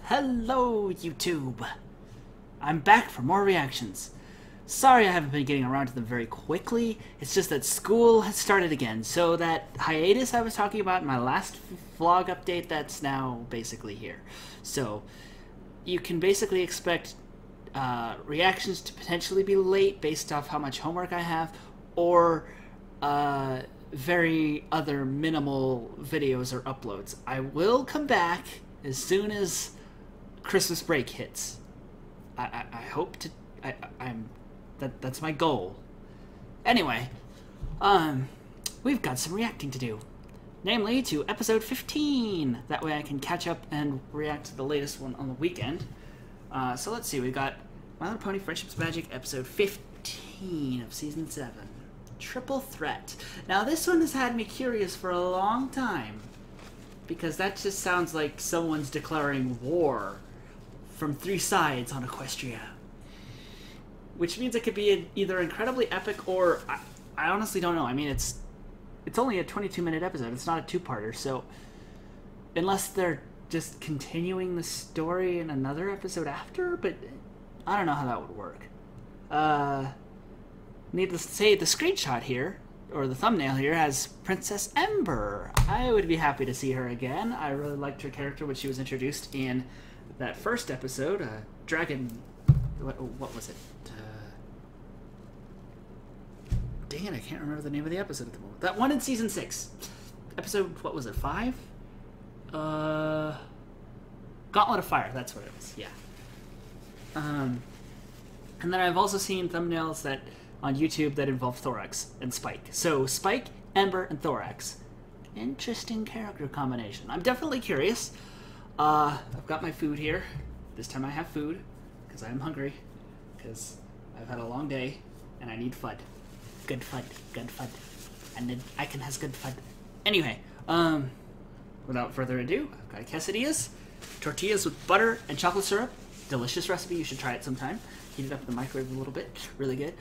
Hello, YouTube! I'm back for more reactions. Sorry I haven't been getting around to them very quickly. It's just that school has started again, so that hiatus I was talking about in my last vlog update, that's now basically here. So, you can basically expect reactions to potentially be late based off how much homework I have, or very other minimal videos or uploads. I will come back as soon as Christmas break hits. I hope to. That's my goal. Anyway, we've got some reacting to do, namely to episode 15. That way I can catch up and react to the latest one on the weekend. So let's see. We got My Little Pony: Friendship's Magic, episode 15 of season 7. Triple Threat. Now this one has had me curious for a long time, because that just sounds like someone's declaring war from 3 sides on Equestria. Which means it could be either incredibly epic or... I honestly don't know. I mean, it's only a 22-minute episode. It's not a 2-parter, so... Unless they're just continuing the story in another episode after, but I don't know how that would work. Needless to say, the screenshot here, or the thumbnail here, has Princess Ember. I would be happy to see her again. I really liked her character when she was introduced in that first episode, Dragon... What was it? Dang it, I can't remember the name of the episode at the moment. That one in season 6. Episode, what was it, 5? Gauntlet of Fire, that's what it was, yeah. And then I've also seen thumbnails that on YouTube that involve Thorax and Spike. So, Spike, Ember, and Thorax. Interesting character combination. I'm definitely curious. I've got my food here. This time I have food, because I'm hungry, because I've had a long day, and I need FUD. Good FUD, good FUD. And I can has good FUD. Anyway, without further ado, I've got quesadillas, tortillas with butter and chocolate syrup. Delicious recipe, you should try it sometime. Heat it up in the microwave a little bit, really good.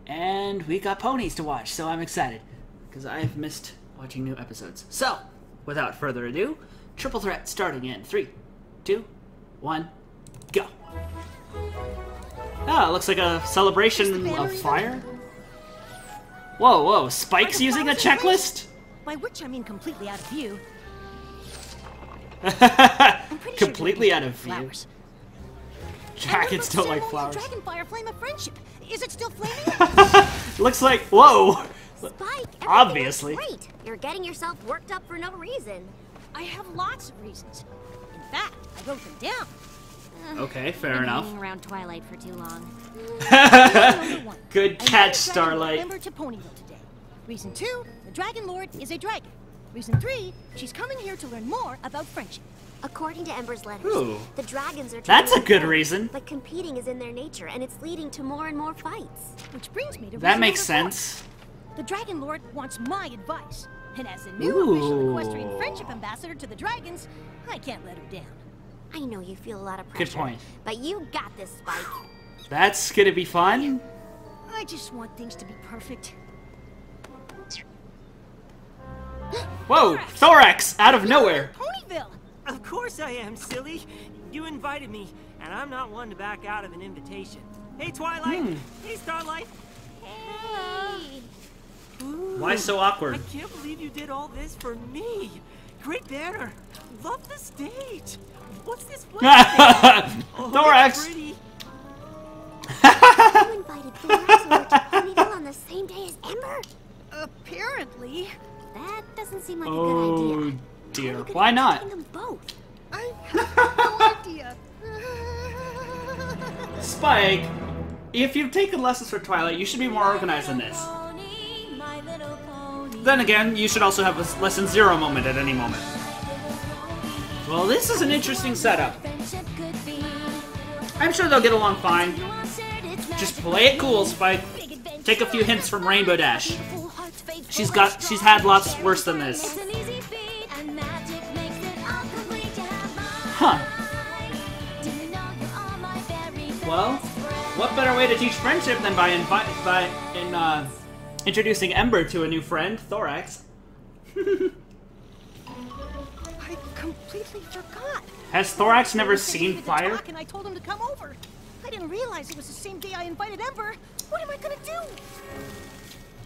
And we got ponies to watch, so I'm excited, because I've missed watching new episodes. So, without further ado, Triple Threat starting in 3, 2, 1, go. Ah, it looks like a celebration of fire. Whoa, whoa, Spike's using a checklist? By which I mean completely out of view. Completely out of view. Dragons don't like flowers. Dragonfire flame of friendship. Is it still flaming? Looks like, whoa. Spike, obviously. Great. You're getting yourself worked up for no reason. I have lots of reasons. In fact, I wrote them down. Okay, fair enough. Hanging around Twilight for too long. Good catch, Starlight. Member to Ponyville today. Reason 2, the Dragon Lord is a dragon. Reason 3, she's coming here to learn more about friendship. According to Ember's letters, Ooh. the dragons are... That's a good reason. But competing is in their nature, and it's leading to more and more fights. Which brings me to that makes sense. 4. The Dragon Lord wants my advice. And as the new official equestrian friendship ambassador to the dragons, I can't let her down. I know you feel a lot of pressure. Good point. But you got this, Spike. That's gonna be fun. I just want things to be perfect. Whoa, Thorax out of nowhere. Ponyville! Of course I am, silly. You invited me, and I'm not one to back out of an invitation. Hey, Twilight. Hey, Starlight. Hey! Ooh, Why so awkward? I can't believe you did all this for me. Great banner. Love the stage. What's this flag? Oh, Thorax! You invited Thorax over to Ponyville on the same day as Ember? Apparently. That doesn't seem like a good idea. Dear, why not? Them both? I have no idea. Spike, if you've taken lessons for Twilight, you should be more organized than this. Then again, you should also have a lesson 0 moment at any moment. Well, this is an interesting setup. I'm sure they'll get along fine. Just play it cool, Spike. Take a few hints from Rainbow Dash. She's had lots worse than this. Huh. Well, what better way to teach friendship than by introducing Ember to a new friend, Thorax. I completely forgot. Has Thorax never He said he seen needed to fire? talk, and I told him to come over. I didn't realize it was the same day I invited Ember. What am I gonna do?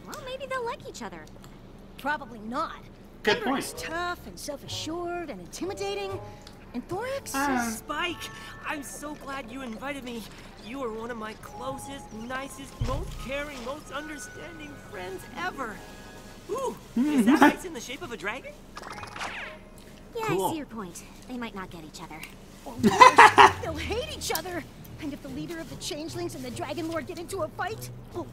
Well, maybe they'll like each other. Probably not. Good Ember point. is tough and self-assured and intimidating. And Thorax Spike, I'm so glad you invited me. You are one of my closest, nicest, most caring, most understanding friends ever. Ooh, is that ice in the shape of a dragon? Yeah, Cool. I see your point. They might not get each other. or worse, they'll hate each other. And if the leader of the Changelings and the Dragon Lord get into a fight, oh,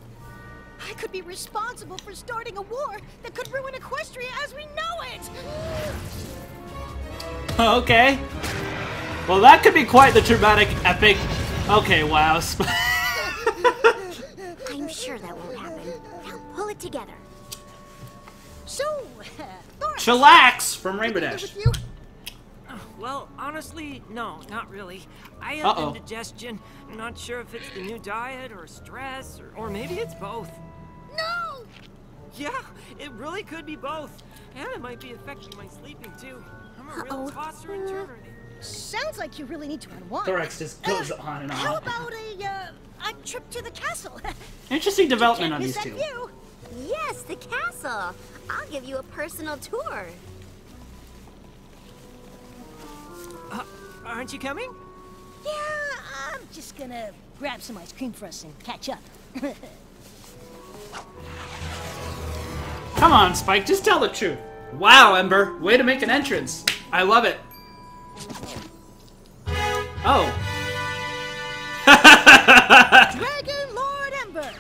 I could be responsible for starting a war that could ruin Equestria as we know it. Okay. Well, that could be quite the dramatic epic. Okay, wow. I'm sure that won't happen. Now pull it together. So, Thorax, Chillax from Rainbow good Dash. with you? Well, honestly, no, not really. I have Uh-oh. indigestion. I'm not sure if it's the new diet or stress or maybe it's both. No! Yeah, it really could be both. And it might be affecting my sleeping too. I'm a real Uh-oh. tosser and turner. Sounds like you really need to unwind. Thorax just goes on and How on. about a trip to the castle? Interesting development Can't on miss these that two. view. Yes, the castle. I'll give you a personal tour. Aren't you coming? Yeah, I'm just gonna grab some ice cream for us and catch up. Come on, Spike, just tell the truth. Wow, Ember, way to make an entrance. I love it. Oh. Dragon Lord Ember!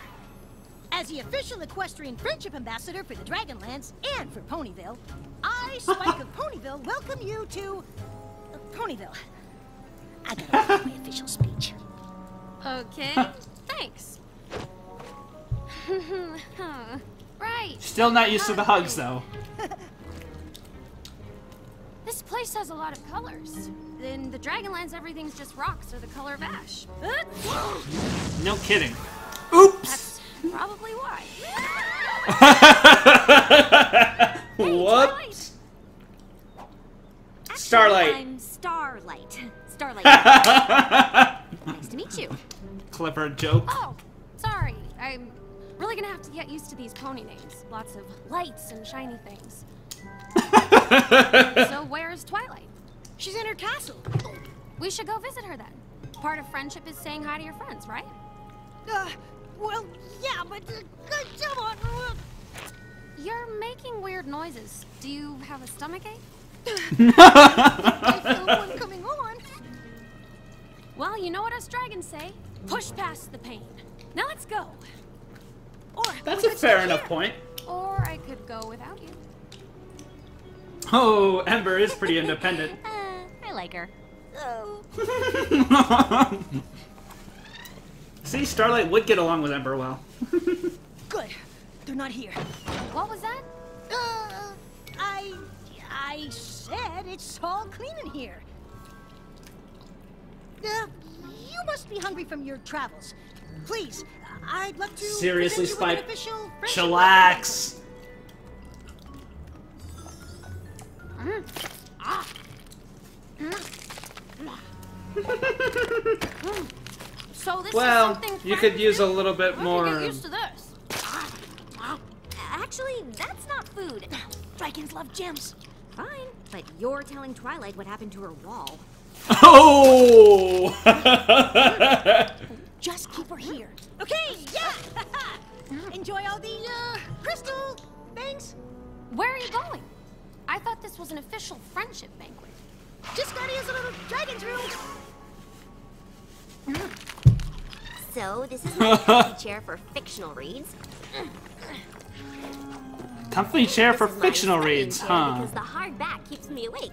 As the official equestrian friendship ambassador for the Dragonlands and for Ponyville, I, Spike of Ponyville, welcome you to Ponyville. I gotta make my official speech. Okay, thanks. Right. Still not used to the hugs, though. This place has a lot of colors. In the Dragonlands, everything's just rocks or the color of ash. No kidding. Oops! That's probably why. Whoops! Actually, Starlight. I'm Starlight. Starlight. Nice to meet you. Clever joke. Oh, sorry. I'm really gonna have to get used to these pony names. Lots of lights and shiny things. So where's Twilight? She's in her castle. We should go visit her then. Part of friendship is saying hi to your friends, right? Well, yeah, but come on. You're making weird noises. Do you have a stomachache? I feel one coming on. Well, you know what us dragons say. Push past the pain. Now let's go. Or That's we a could fair stay enough here. point. Or I could go without you. Oh, Ember is pretty independent. I like her. Oh. See, Starlight would get along with Ember well. Good. They're not here. What was that? I said it's all clean in here. You must be hungry from your travels. Please, I'd love to. Seriously, present you with an Spike. official friendship Chillax. So this is Well, something you could friends use do? a little bit How'd you more. get used to this? Actually, that's not food. Dragons love gems. Fine, but you're telling Twilight what happened to her wall. Oh! Just keep her here. Okay, yeah. Enjoy all the crystal things. Where are you going? I thought this was an official friendship banquet. Just gotta use a little dragon's room. So, this is my comfy chair for fictional reads. Comfy chair for This is my fictional studying reads, chair huh? Because the hard back keeps me awake.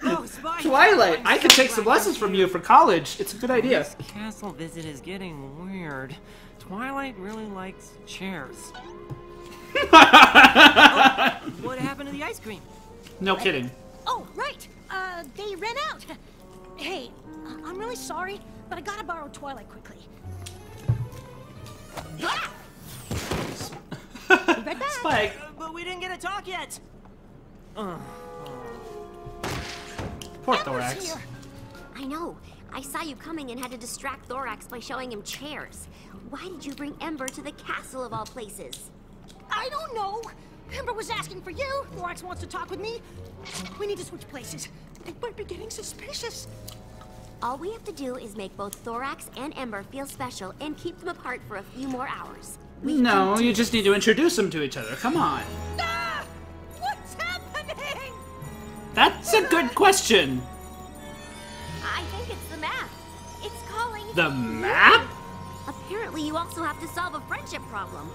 Oh, Spike! Twilight, I'm I could so take some glad lessons you're from here. you for college. It's a good idea. This castle visit is getting weird. Twilight really likes chairs. What happened to the ice cream? No kidding. Oh, right. They ran out. Hey, I'm really sorry, but I gotta borrow Twilight quickly. Be right back. Spike. But we didn't get to talk yet. Poor Ember's Thorax. here. I know. I saw you coming and had to distract Thorax by showing him chairs. Why did you bring Ember to the castle of all places? I don't know. Ember was asking for you. Thorax wants to talk with me. We need to switch places. They might be getting suspicious. All we have to do is make both Thorax and Ember feel special and keep them apart for a few more hours. No, you just need to introduce them to each other. Come on. Ah! What's happening? That's a good question. I think it's the map. It's calling. The map? Apparently, you also have to solve a friendship problem.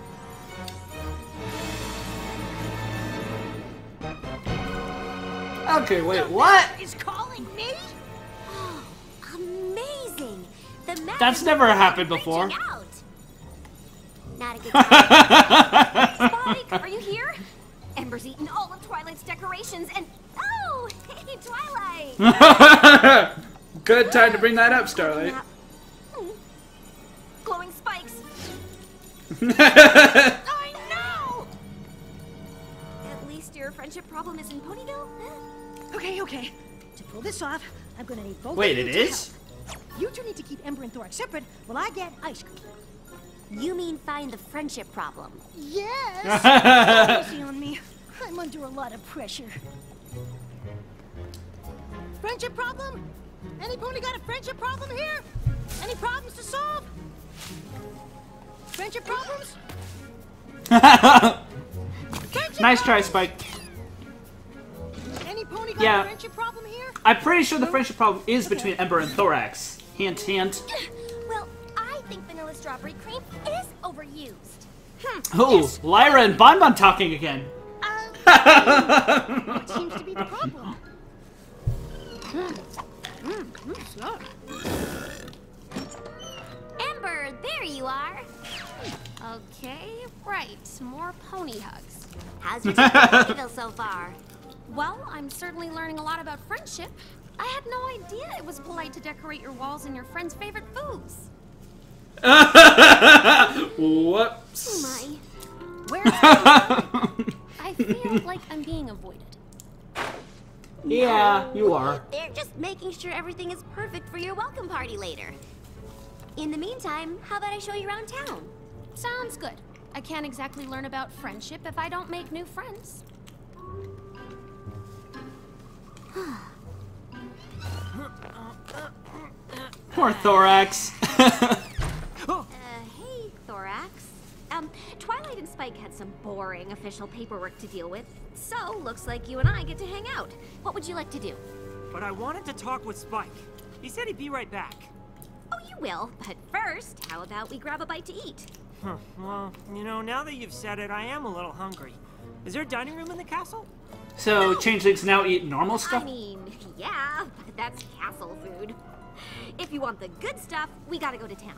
Okay, wait, what? Is calling me? Oh, amazing! The map. That's is never reaching happened before. out. Not a good time. Spike, are you here? Ember's eaten all of Twilight's decorations and... Oh, hey, Twilight! Good time to bring that up, Starlight. glowing spikes. I know! At least your friendship problem is in Ponyville? Okay, okay. To pull this off, I'm gonna need both Wait, of you it to is? help. You two need to keep Ember and Thorax separate while I get ice cream. You mean find the friendship problem? Yes! Easy on me. I'm under a lot of pressure. Friendship problem? Any pony got a friendship problem here? Any problems to solve? Friendship problems? Friendship Nice try, problems? Spike. Any pony got Yeah. a friendship problem here? I'm pretty sure the friendship problem is between Ember and Thorax. Hint, hint. Well, I think vanilla strawberry cream is overused. Oh, Lyra and Bonbon talking again. What seems to be the problem? Ember, there you are. Okay, right. More pony hugs. How's your time in Ponyville so far? Well, I'm certainly learning a lot about friendship. I had no idea it was polite to decorate your walls in your friend's favorite foods. Whoops. Oh my. Where's I feel like I'm being avoided. Yeah, you are. They're just making sure everything is perfect for your welcome party later. In the meantime, how about I show you around town? Sounds good. I can't exactly learn about friendship if I don't make new friends. Poor Thorax. Hey, Thorax. Twilight and Spike had some boring official paperwork to deal with, so looks like you and I get to hang out. What would you like to do? But I wanted to talk with Spike. He said he'd be right back. Oh, you will, but first, how about we grab a bite to eat? Huh, well, you know, now that you've said it, I am a little hungry. Is there a dining room in the castle? So, changelings now eat normal stuff? I mean, yeah, but that's castle food. If you want the good stuff, we gotta go to town.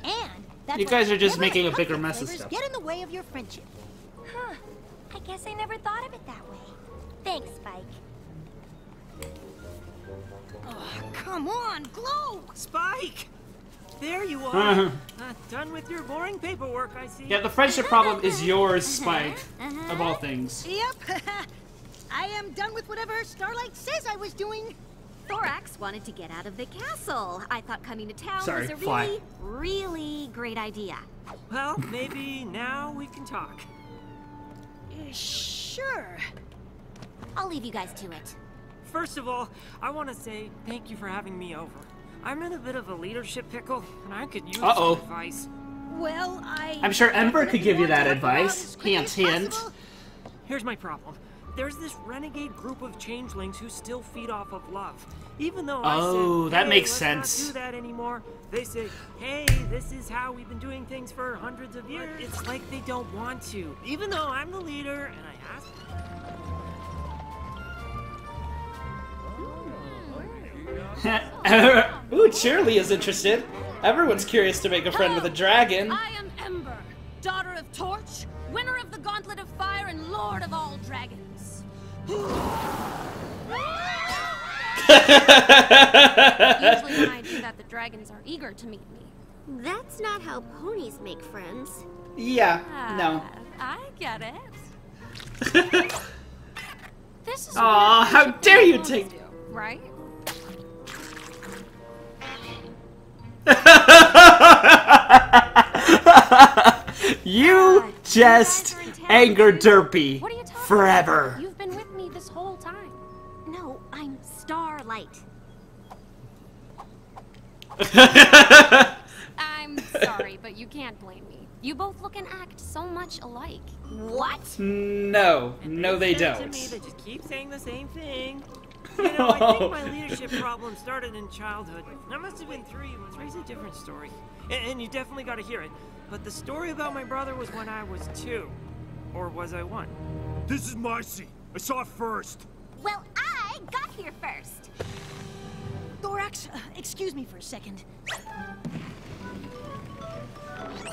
And that's You why guys are just never making let a bigger cupcake mess of flavors stuff. Get in the way of your friendship. Huh. I guess I never thought of it that way. Thanks, Spike. Oh, come on, glow! Spike! There you are. Done with your boring paperwork, I see. Yeah, the friendship problem is yours, Spike. Of all things. Yep. I am done with whatever Starlight says I was doing. Thorax wanted to get out of the castle. I thought coming to town Sorry, was a fly. really, really great idea. Well, maybe now we can talk. Sure. I'll leave you guys to it. First of all, I want to say thank you for having me over. I'm in a bit of a leadership pickle, and I could use Uh-oh. some advice. Well, I'm sure Ember could give you that advice. Hint, hint. Here's my problem. There's this renegade group of changelings who still feed off of love. Even though I Oh, said, that hey, makes let's sense. not do that anymore, they say, hey, this is how we've been doing things for hundreds of years. It's like they don't want to, even though I'm the leader and I asked. Ooh, Cheerly is interested. Everyone's curious to make a friend with a dragon. I am Ember, daughter of Torch, winner of the Gauntlet of Fire, and lord of all dragons. Usually when I do that, the dragons are eager to meet me. That's not how ponies make friends. Yeah, no. I get it. This is Aw, what how friendship dare you really take- do, right? You just anger Derpy What are you talking forever. about? You've been with me this whole time. No, I'm Starlight. I'm sorry, but you can't blame me. You both look and act so much alike. What? No, no they said don't. To me, they just keep saying the same thing. You know, I think my leadership problem started in childhood. I must have been 3. Three's a different story. And you definitely got to hear it. But the story about my brother was when I was 2. Or was I 1? This is my seat. I saw it first. Well, I got here first. Thorax, excuse me for a second.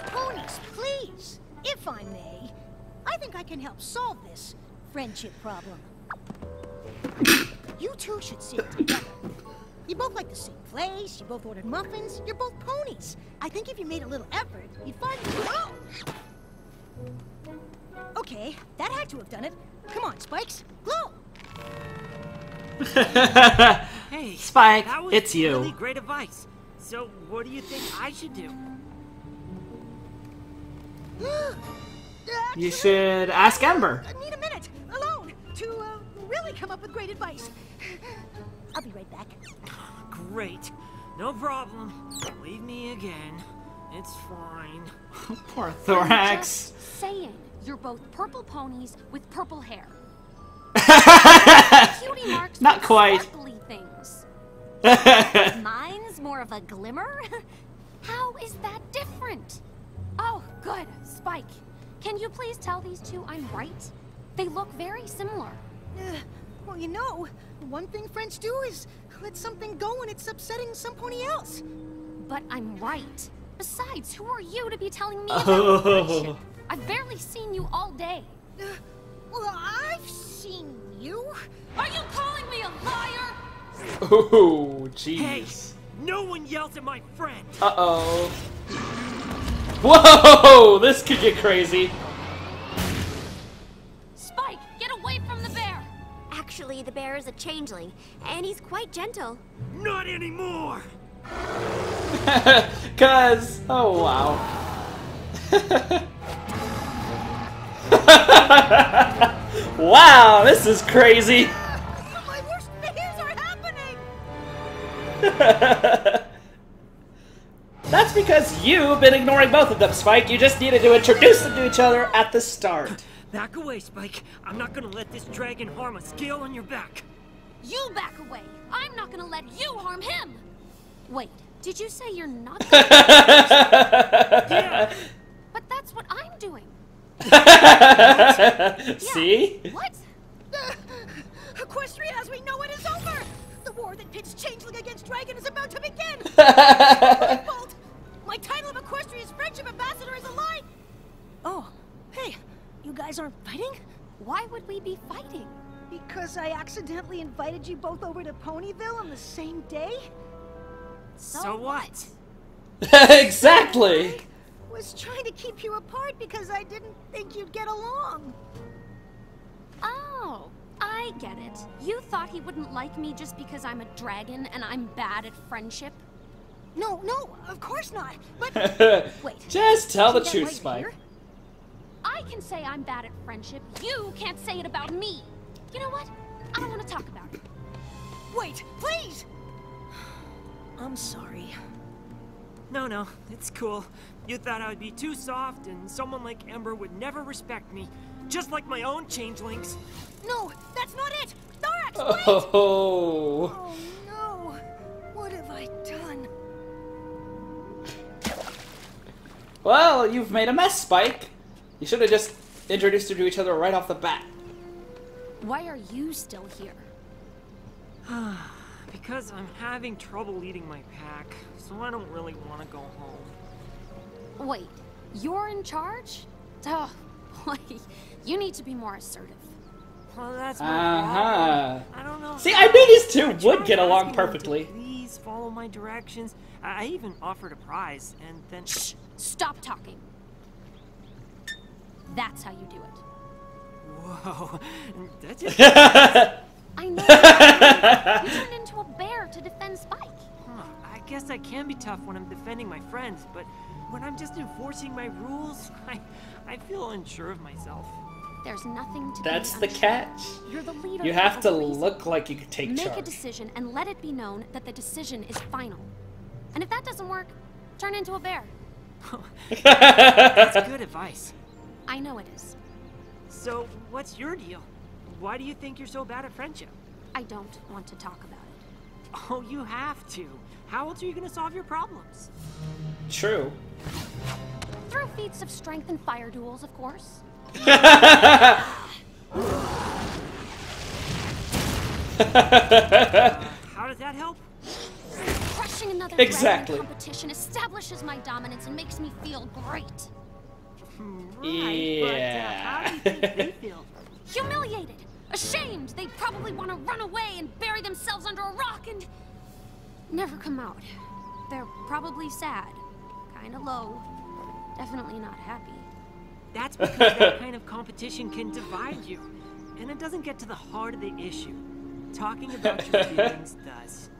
Ponies, please, if I may. I think I can help solve this friendship problem. You two should sit together. You both like the same place, you both ordered muffins, you're both ponies. I think if you made a little effort, you'd find... Oh! Okay, that had to have done it. Come on, Spikes, glow! Hey, Spike, that was it's you. really great advice. So, what do you think I should do? You should ask Ember. I need a minute, alone, to really come up with great advice. I'll be right back. Great. No problem. Leave me again. It's fine. Poor I'm Thorax. just saying, you're both purple ponies with purple hair. Cutie marks Not with quite. sparkly things. Mine's more of a glimmer. How is that different? Oh, good. Spike, can you please tell these two I'm right? They look very similar. Well, you know, one thing French do is let something go when it's upsetting some pony else. But I'm right. Besides, who are you to be telling me about friendship? I've barely seen you all day. Well, I've seen you. Are you calling me a liar? Oh, Hey, jeez. no one yells at my friend. Uh-oh. Whoa, this could get crazy. Spike, get away from the bear! Actually, the bear is a changeling, and he's quite gentle. Not anymore. Cause, oh wow. Wow, this is crazy. My worst fears are happening. That's because you've been ignoring both of them, Spike. You just needed to introduce them to each other at the start. Back away, Spike. I'm not gonna let this dragon harm a scale on your back. You back away! I'm not gonna let you harm him! Wait, did you say you're not gonna Yeah. But that's what I'm doing. See? What? Equestria, as we know it, is over. The war that pits changeling against dragon is about to begin. My fault. My title of Equestria's Friendship Ambassador is a lie. Oh, hey, you guys aren't fighting? Why would we be fighting? Because I accidentally invited you both over to Ponyville on the same day? So what? Exactly. I was trying to keep you apart because I didn't think you'd get along. Oh, I get it. You thought he wouldn't like me just because I'm a dragon and I'm bad at friendship? No, of course not. But wait. Just tell the isn't that truth, why you're Spike. here? I can say I'm bad at friendship. You can't say it about me. You know what? I don't want to talk about it. Wait, please! I'm sorry. No, it's cool. You thought I would be too soft and someone like Ember would never respect me. Just like my own changelings. No, that's not it! Thorax, wait! Oh. Oh no! What have I done? Well, you've made a mess, Spike. You should have just introduced them to each other right off the bat. Why are you still here? Because I'm having trouble leading my pack, so I don't really want to go home. Wait, you're in charge? Oh, boy, you need to be more assertive. Well, that's my Uh-huh. problem. I don't know. See, I knew these two I would tried get along asking them to perfectly. Please follow my directions. I even offered a prize, and then Shh! Stop talking. That's how you do it. Whoa, that's just... I know. You turned into a bear to defend Spike. Huh, I guess I can be tough when I'm defending my friends, but when I'm just enforcing my rules, I feel unsure of myself. There's nothing to That's be the unsure. catch. You're the leader. You have for to a reason. look like you could take Make charge. a decision and let it be known that the decision is final. And if that doesn't work, turn into a bear. That's good advice. I know it is. So, what's your deal? Why do you think you're so bad at friendship? I don't want to talk about it. Oh, you have to. How else are you going to solve your problems? True. Through feats of strength and fire duels, of course. How does that help? Crushing another Exactly. dragon in competition establishes my dominance and makes me feel great. Right, but how do you think they feel? Humiliated, ashamed. They probably want to run away and bury themselves under a rock and never come out. They're probably sad, kind of low, definitely not happy. That's because that kind of competition can divide you. And it doesn't get to the heart of the issue. Talking about your feelings does.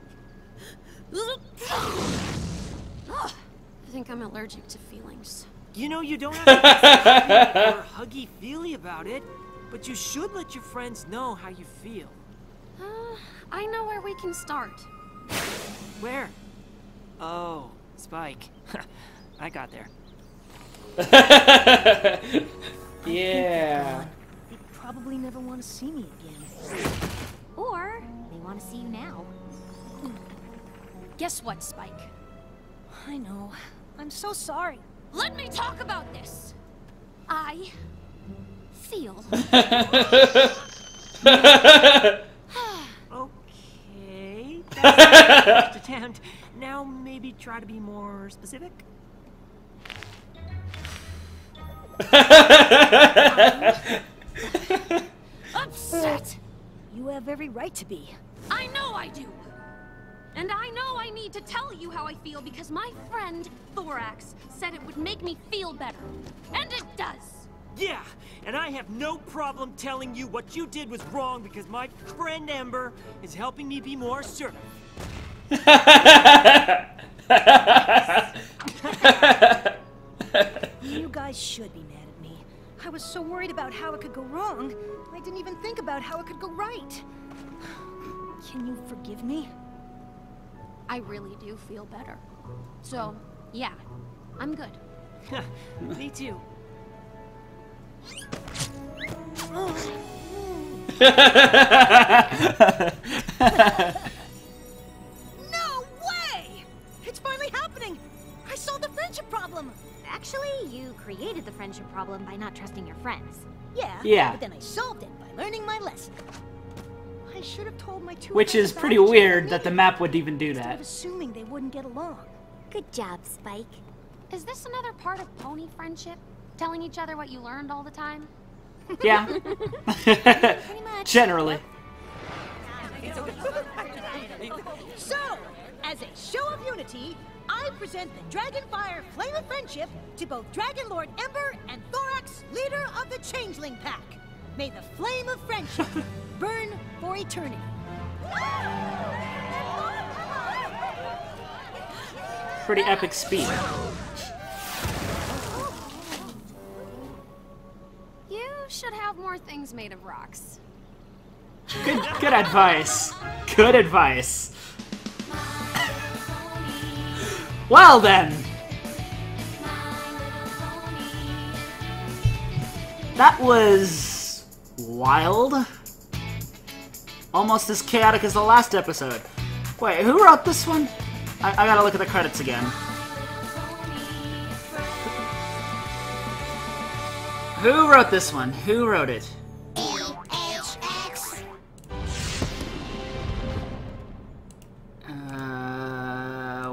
I think I'm allergic to feelings. You know, you don't have to be or huggy-feely about it, but you should let your friends know how you feel. I know where we can start. Where? Oh, Spike. I got there. Yeah. They probably never want to see me again. Or they want to see you now. Guess what, Spike? I know. I'm so sorry. Let me talk about this. I feel. Okay, that's a first attempt. Now maybe try to be more specific. Upset. You have every right to be. I know I do. And I know I need to tell you how I feel because my friend, Thorax, said it would make me feel better. And it does. Yeah, and I have no problem telling you what you did was wrong because my friend Ember is helping me be more assertive. You guys should be mad at me. I was so worried about how it could go wrong, I didn't even think about how it could go right. Can you forgive me? I really do feel better. So, yeah, I'm good. Me too. No way! It's finally happening! I solved the friendship problem! Actually, you created the friendship problem by not trusting your friends. Yeah. But then I solved it by learning my lesson. I should have told my two Which friends is about pretty each other weird that the immediately, map would even do instead of that. assuming they wouldn't get along. Good job, Spike. Is this another part of pony friendship? Telling each other what you learned all the time? Yeah. Pretty much. Generally. So, as a show of unity, I present the Dragonfire Flame of Friendship to both Dragon Lord Ember and Thorax, leader of the Changeling Pack. May the flame of friendship burn for eternity. Pretty epic speed. You should have more things made of rocks. Good advice. Good advice. Well then. That was wild. Almost as chaotic as the last episode. Wait, who wrote this one? I gotta look at the credits again. Who wrote this one? Who wrote it?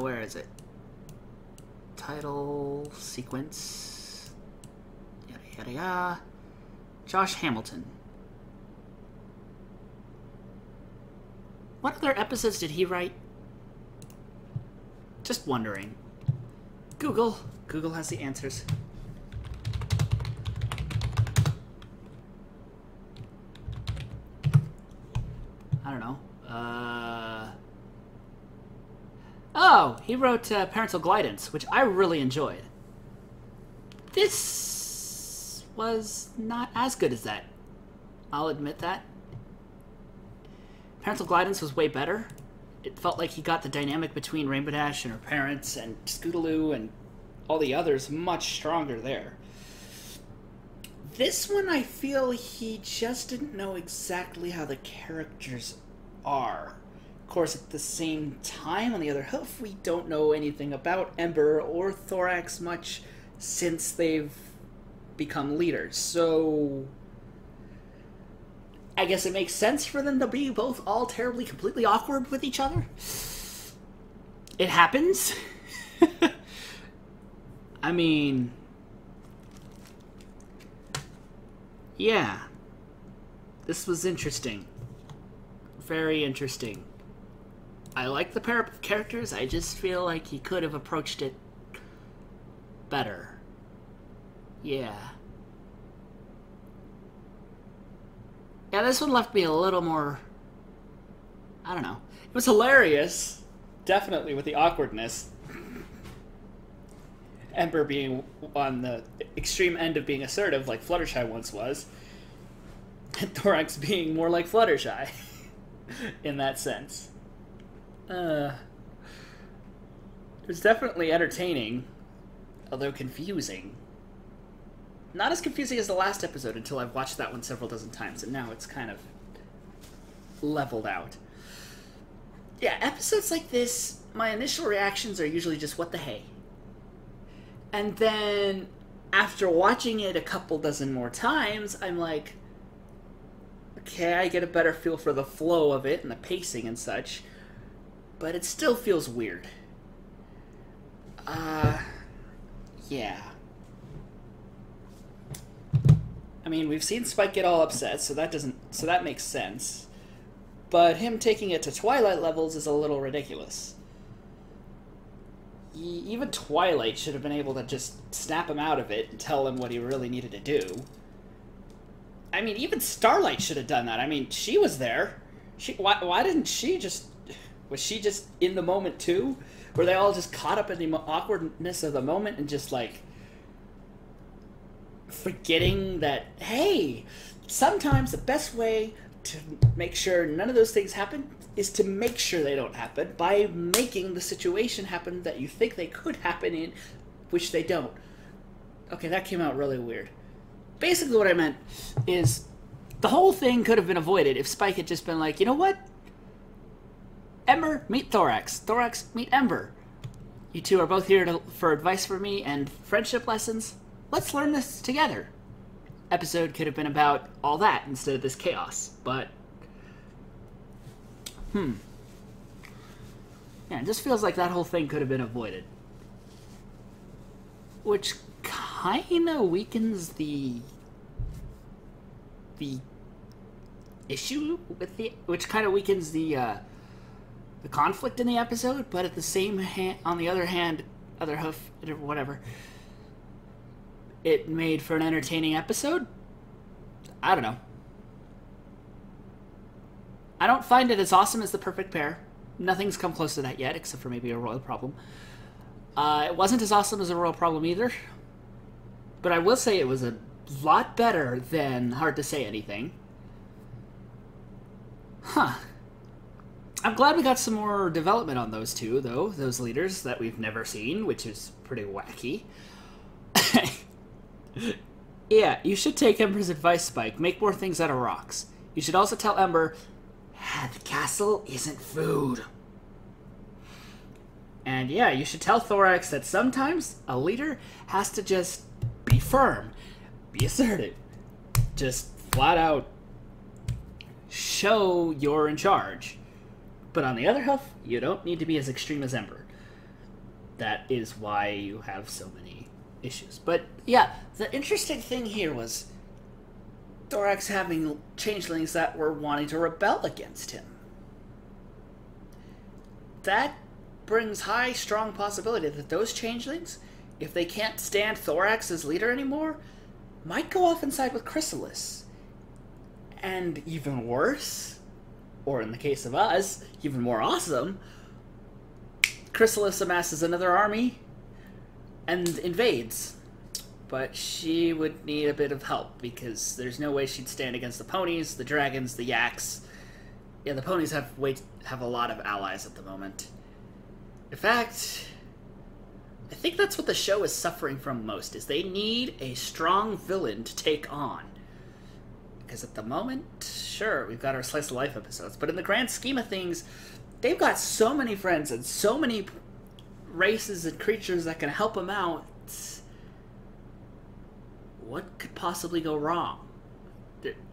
Where is it? Title, sequence, yada yada yada. Josh Hamilton. What other episodes did he write? Just wondering. Google. Google has the answers. I don't know. Oh, he wrote Parental Guidance, which I really enjoyed. This was not as good as that. I'll admit that. Parental Guidance was way better. It felt like he got the dynamic between Rainbow Dash and her parents and Scootaloo and all the others much stronger there. This one, I feel he just didn't know exactly how the characters are. Of course, at the same time, on the other hoof, we don't know anything about Ember or Thorax much since they've become leaders. So I guess it makes sense for them to be both all terribly, completely awkward with each other. It happens. I mean, yeah. This was interesting. Very interesting. I like the pair of characters, I just feel like he could have approached it better. Yeah. Yeah, this one left me a little more... I don't know. It was hilarious, definitely, with the awkwardness. Ember being on the extreme end of being assertive, like Fluttershy once was. And Thorax being more like Fluttershy, in that sense. It was definitely entertaining, although confusing. Not as confusing as the last episode until I've watched that one several dozen times, and now it's kind of leveled out. Yeah, episodes like this, my initial reactions are usually just, what the hey? And then, after watching it a couple dozen more times, I'm like, okay, I get a better feel for the flow of it and the pacing and such, but it still feels weird. Yeah. I mean, we've seen Spike get all upset, so that makes sense. But him taking it to Twilight levels is a little ridiculous. Even Twilight should have been able to just snap him out of it and tell him what he really needed to do. I mean, even Starlight should have done that. I mean, she was there. Why didn't she just... Was she just in the moment too? Were they all just caught up in the awkwardness of the moment and just like... forgetting that, hey, sometimes the best way to make sure none of those things happen is to make sure they don't happen by making the situation happen that you think they could happen in, which they don't. Okay, that came out really weird. Basically what I meant is the whole thing could have been avoided if Spike had just been like, you know what? Ember, meet Thorax. Thorax, meet Ember. You two are both here for advice from me and friendship lessons. Let's learn this together. Episode could have been about all that instead of this chaos, but... Yeah, it just feels like that whole thing could have been avoided. Which kinda weakens the issue with the... Which kinda weakens the conflict in the episode, but at the same hand... On the other hand, other hoof, whatever... It made for an entertaining episode? I don't know. I don't find it as awesome as the Perfect Pear. Nothing's come close to that yet, except for maybe a Royal Problem. It wasn't as awesome as a Royal Problem either. But I will say it was a lot better than Hard to Say Anything. Huh. I'm glad we got some more development on those two, though. Those leaders that we've never seen, which is pretty wacky. Yeah, you should take Ember's advice, Spike. Make more things out of rocks. You should also tell Ember, the castle isn't food. And yeah, you should tell Thorax that sometimes a leader has to just be firm, be assertive, just flat out show you're in charge. But on the other hand, you don't need to be as extreme as Ember. That is why you have so many issues. But yeah, the interesting thing here was Thorax having changelings that were wanting to rebel against him. That brings high, strong possibility that those changelings, if they can't stand Thorax as leader anymore, might go off and side with Chrysalis. And even worse, Or in the case of us, even more awesome, Chrysalis amasses another army and invades. But she would need a bit of help, because there's no way she'd stand against the ponies, the dragons, the yaks. Yeah, the ponies have a lot of allies at the moment. In fact, I think that's what the show is suffering from most, is they need a strong villain to take on. Because at the moment, sure, we've got our slice of life episodes, but in the grand scheme of things, they've got so many friends and so many races and creatures that can help them out. What could possibly go wrong?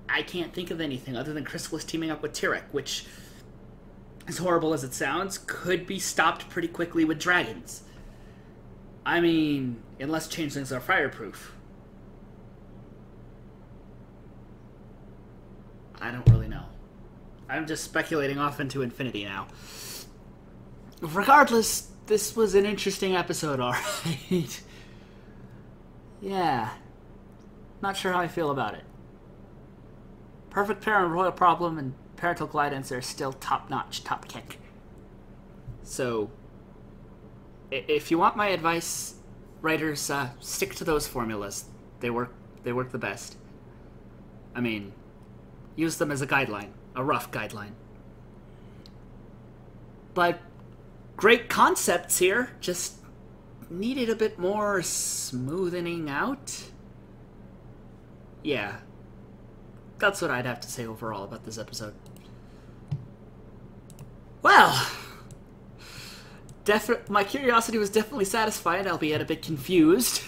I can't think of anything other than Chrysalis teaming up with Thorax, which, as horrible as it sounds, could be stopped pretty quickly with dragons. I mean, unless changelings are fireproof. I don't really know. I'm just speculating off into infinity now. Regardless, this was an interesting episode, alright. Yeah. Not sure how I feel about it. Perfect Pear and Royal Problem and Parental Guidance are still top-notch, top kick. So, if you want my advice, writers, stick to those formulas. They work the best. I mean, use them as a guideline, a rough guideline. But great concepts here, just needed a bit more smoothing out. Yeah, that's what I'd have to say overall about this episode. Well, my curiosity was definitely satisfied, albeit a bit confused.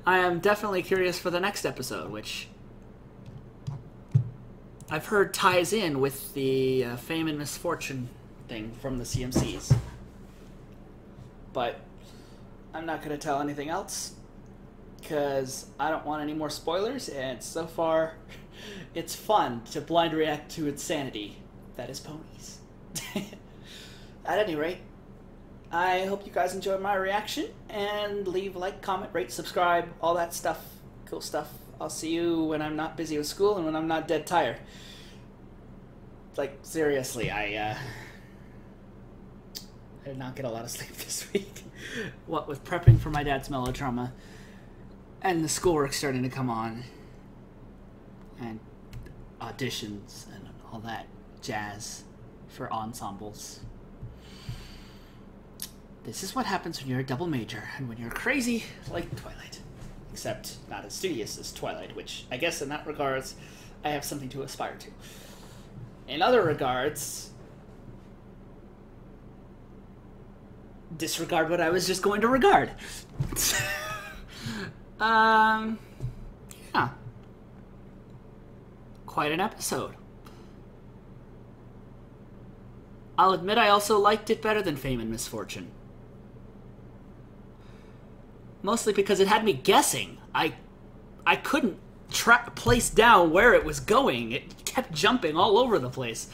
I am definitely curious for the next episode, which I've heard ties in with the Fame and Misfortune thing from the CMCs. But I'm not going to tell anything else, because I don't want any more spoilers, and so far, it's fun to blind react to insanity. That is ponies. At any rate, I hope you guys enjoyed my reaction, and leave a like, comment, rate, subscribe, all that stuff, cool stuff. I'll see you when I'm not busy with school and when I'm not dead tired. Like, seriously, I did not get a lot of sleep this week. What with prepping for my dad's melodrama, and the schoolwork starting to come on, and auditions and all that jazz for ensembles. This is what happens when you're a double major and when you're crazy like Twilight. Except not as studious as Twilight, which I guess in that regards I have something to aspire to. In other regards, disregard what I was just going to regard. Yeah. Quite an episode. I'll admit I also liked it better than Fame and Misfortune. Mostly because it had me guessing. I couldn't place down where it was going. It kept jumping all over the place.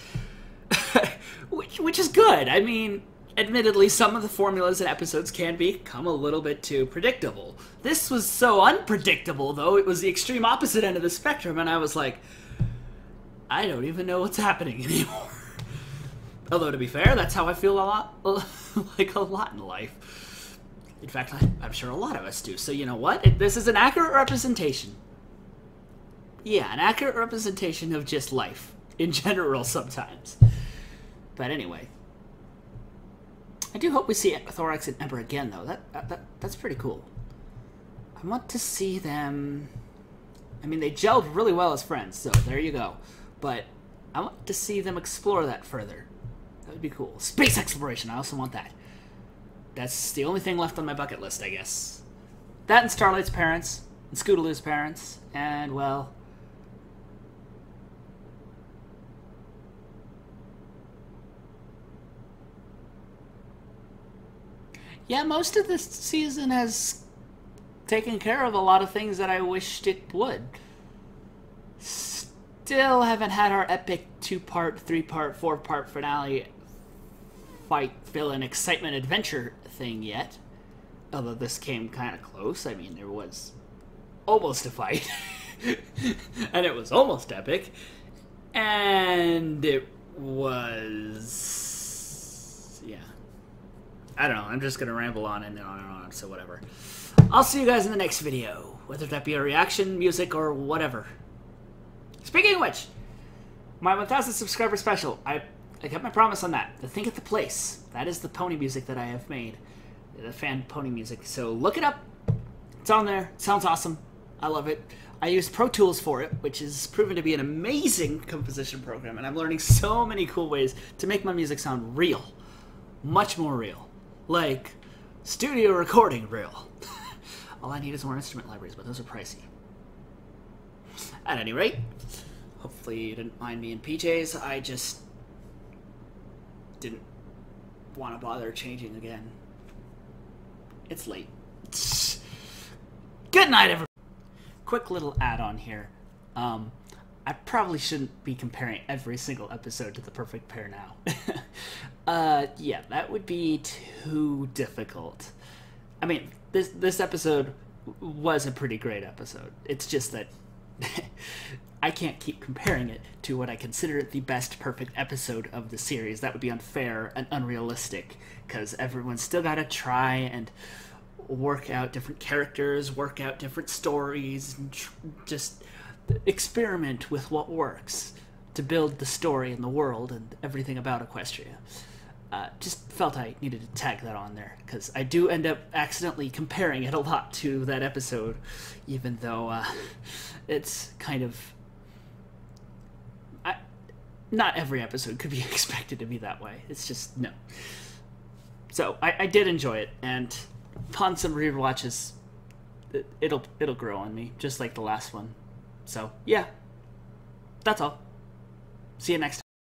which is good. I mean, admittedly, some of the formulas and episodes can become a little bit too predictable. This was so unpredictable, though. It was the extreme opposite end of the spectrum, and I was like, I don't even know what's happening anymore. Although, to be fair, that's how I feel a lot, like a lot in life. In fact, I'm sure a lot of us do. So you know what? This is an accurate representation. Yeah, an accurate representation of just life in general sometimes. But anyway, I do hope we see Thorax and Ember again, though. That's pretty cool. I want to see them. I mean, they gelled really well as friends, so there you go. But I want to see them explore that further. That would be cool. Space exploration, I also want that. That's the only thing left on my bucket list, I guess. That and Starlight's parents, and Scootaloo's parents, and, well... yeah, most of this season has taken care of a lot of things that I wished it would. Still haven't had our epic 2-part, 3-part, 4-part finale fight, villain, excitement, adventure thing yet. Although this came kind of close. I mean, there was almost a fight. And it was almost epic. And it was... yeah. I don't know. I'm just going to ramble on and on and on, so whatever. I'll see you guys in the next video, whether that be a reaction, music, or whatever. Speaking of which, my 1,000 subscriber special, I kept my promise on that. The Think at the Place. That is the pony music that I have made. The fan pony music. So look it up. It's on there. It sounds awesome. I love it. I used Pro Tools for it, which is proven to be an amazing composition program, and I'm learning so many cool ways to make my music sound real. Much more real. Like studio recording real. All I need is more instrument libraries, but those are pricey. At any rate, hopefully you didn't mind me in PJs. I just didn't want to bother changing again. It's late. Good night, everybody. Quick little add-on here. I probably shouldn't be comparing every single episode to the Perfect Pear now. Yeah, that would be too difficult. I mean, this episode was a pretty great episode. It's just that I can't keep comparing it to what I consider the best perfect episode of the series. That would be unfair and unrealistic, because everyone's still got to try and work out different characters, work out different stories, and just experiment with what works to build the story and the world and everything about Equestria. Just felt I needed to tag that on there, because I do end up accidentally comparing it a lot to that episode, even though it's kind of... not every episode could be expected to be that way. It's just, no. So, I did enjoy it, and upon some rewatches, it'll grow on me, just like the last one. So, yeah. That's all. See you next time.